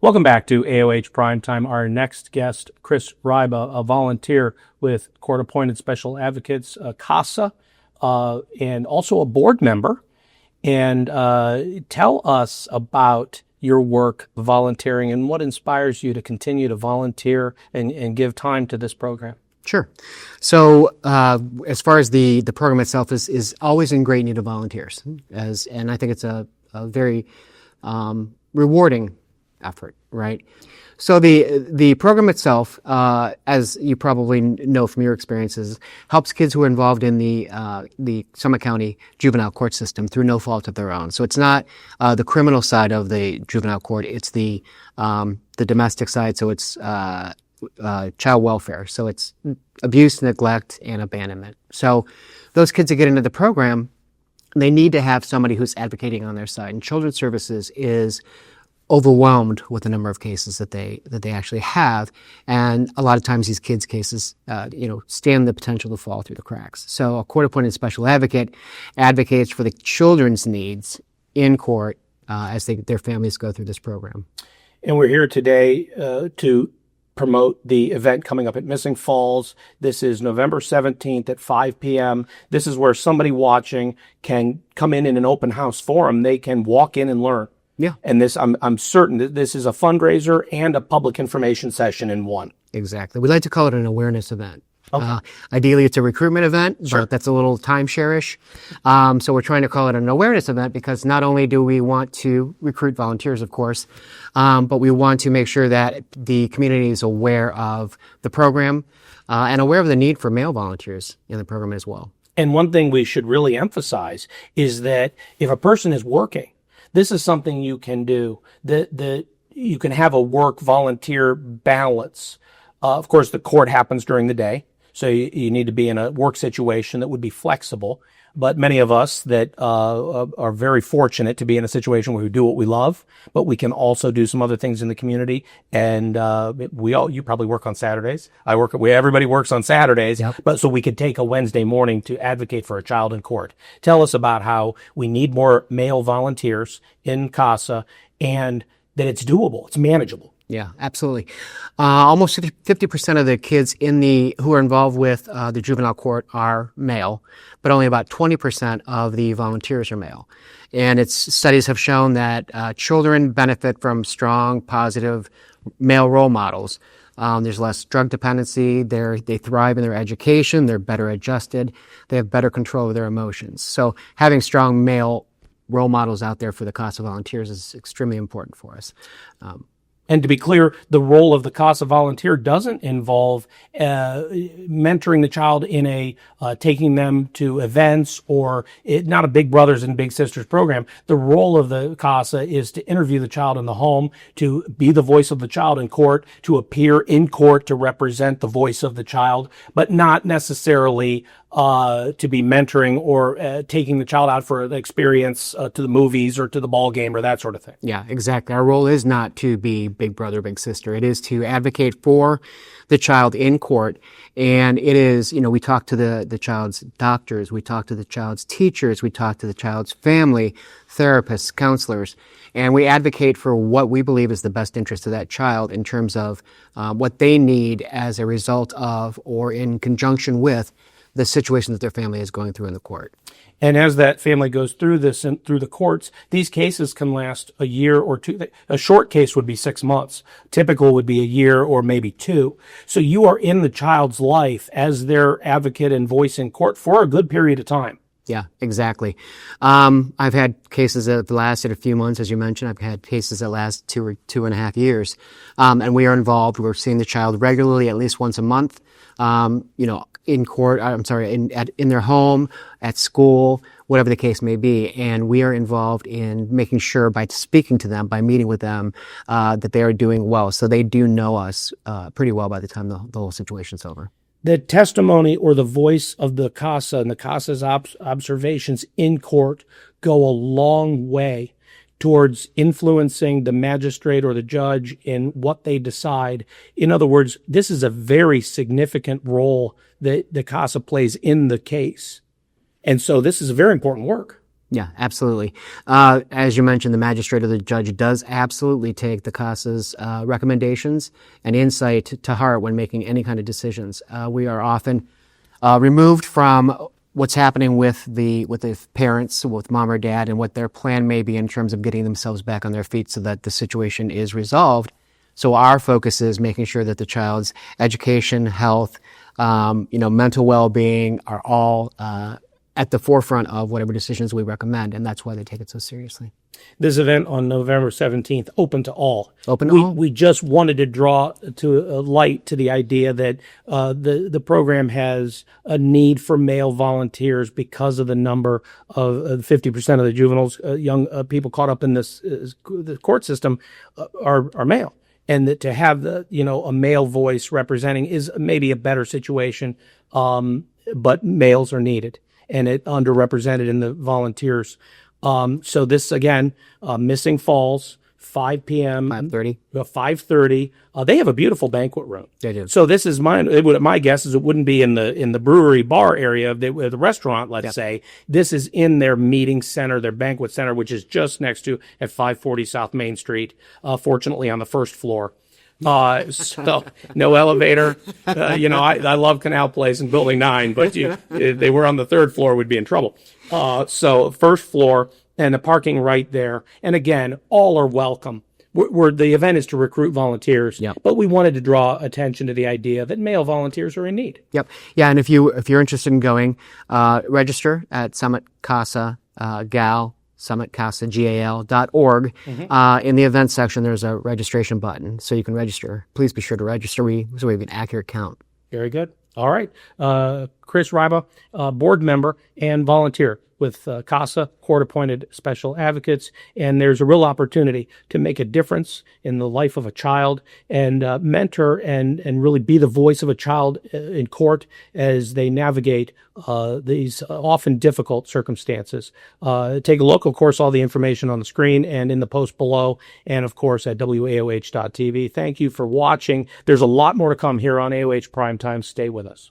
Welcome back to AOH Primetime. Our next guest, Chris Ryba, a volunteer with Court-Appointed Special Advocates, CASA, and also a board member. And tell us about your work volunteering and what inspires you to continue to volunteer and give time to this program. Sure. So as far as the program itself is always in great need of volunteers, and I think it's a very rewarding effort, right? So the program itself, as you probably know from your experiences, helps kids who are involved in the Summit County juvenile court system through no fault of their own. So it's not the criminal side of the juvenile court; it's the domestic side. So it's child welfare. So it's abuse, neglect, and abandonment. So those kids that get into the program, they need to have somebody who's advocating on their side. And Children's Services is overwhelmed with the number of cases that they actually have, and a lot of times these kids' cases, stand the potential to fall through the cracks. So a court-appointed special advocate advocates for the children's needs in court as their families go through this program. And we're here today to promote the event coming up at Missing Falls. This is November 17th at 5 p.m. This is where somebody watching can come in an open house forum. They can walk in and learn. Yeah. And this, I'm certain that this is a fundraiser and a public information session in one. Exactly. We like to call it an awareness event. Okay. Ideally, it's a recruitment event, Sure. But that's a little timeshare-ish. So we're trying to call it an awareness event because not only do we want to recruit volunteers, of course, but we want to make sure that the community is aware of the program and aware of the need for male volunteers in the program as well. And one thing we should really emphasize is that if a person is working, this is something you can do, that you can have a work volunteer balance. Of course, the court happens during the day, so you need to be in a work situation that would be flexible. But many of us that are very fortunate to be in a situation where we do what we love, but we can also do some other things in the community. And you probably work on Saturdays. Everybody works on Saturdays, Yep. But so we could take a Wednesday morning to advocate for a child in court. Tell us about how we need more male volunteers in CASA and that it's doable, it's manageable. Yeah, absolutely. Almost 50% of the kids who are involved with the juvenile court are male, but only about 20% of the volunteers are male. And studies have shown that children benefit from strong, positive male role models. There's less drug dependency. They thrive in their education. They're better adjusted. They have better control of their emotions. So having strong male role models out there for the CASA volunteers is extremely important for us. And to be clear, the role of the CASA volunteer doesn't involve mentoring the child in taking them to events or not a Big Brothers and Big Sisters program. The role of the CASA is to interview the child in the home, to be the voice of the child in court, to appear in court to represent the voice of the child, but not necessarily to be mentoring or taking the child out for the experience to the movies or to the ball game or that sort of thing. Yeah, exactly. Our role is not to be Big Brother, Big Sister. It is to advocate for the child in court. And it is, we talk to the child's doctors, we talk to the child's teachers, we talk to the child's family, therapists, counselors, and we advocate for what we believe is the best interest of that child in terms of what they need as a result of or in conjunction with the situation that their family is going through in the court. And as that family goes through this and through the courts, these cases can last a year or two. A short case would be 6 months. Typical would be a year or maybe 2. So you are in the child's life as their advocate and voice in court for a good period of time. Yeah, exactly. I've had cases that have lasted a few months, as you mentioned. I've had cases that last 2 or 2.5 years. And we are involved. We're seeing the child regularly, at least once a month. In court, in their home, at school, whatever the case may be. And we are involved in making sure by speaking to them, by meeting with them, that they are doing well. So they do know us pretty well by the time the whole situation's over. The testimony or the voice of the CASA and the CASA's observations in court go a long way towards influencing the magistrate or the judge in what they decide. In other words, this is a very significant role that the CASA plays in the case. And so this is a very important work. Yeah, absolutely. As you mentioned, the magistrate or the judge does absolutely take the CASA's recommendations and insight to heart when making any kind of decisions. We are often removed from what's happening with the parents, with mom or dad, and what their plan may be in terms of getting themselves back on their feet so that the situation is resolved. So our focus is making sure that the child's education, health, mental well-being are all at the forefront of whatever decisions we recommend, and that's why they take it so seriously. This event on November 17th, open to all. Open to all. We just wanted to draw to a light to the idea that the program has a need for male volunteers because of the number of 50% of the juveniles, young people caught up in the court system are male. And that to have a male voice representing is maybe a better situation, but males are needed. And it underrepresented in the volunteers. So this, again, Missing Falls, 5 p.m. 5:30. 5:30. They have a beautiful banquet room. They do. So this is my guess is it wouldn't be in the brewery bar area of the restaurant, let's say. This is in their meeting center, their banquet center, which is just next to at 540 South Main Street, fortunately on the first floor. So no elevator. I love Canal Place and Building 9, but if they were on the third floor, we'd be in trouble. So first floor and the parking right there. And again, all are welcome. The event is to recruit volunteers, but we wanted to draw attention to the idea that male volunteers are in need. Yep. Yeah, and if you're interested in going, register at Summit CASA Gal. SummitCASAGAL.org. In the events section, there's a registration button, so you can register. Please be sure to register so we have an accurate count. Very good. All right. Chris Ryba, board member and volunteer with CASA, court-appointed special advocates, and there's a real opportunity to make a difference in the life of a child and mentor and really be the voice of a child in court as they navigate these often difficult circumstances. Take a look, of course, all the information on the screen and in the post below, and of course at WAOH.tv. Thank you for watching. There's a lot more to come here on AOH Primetime. Stay with us.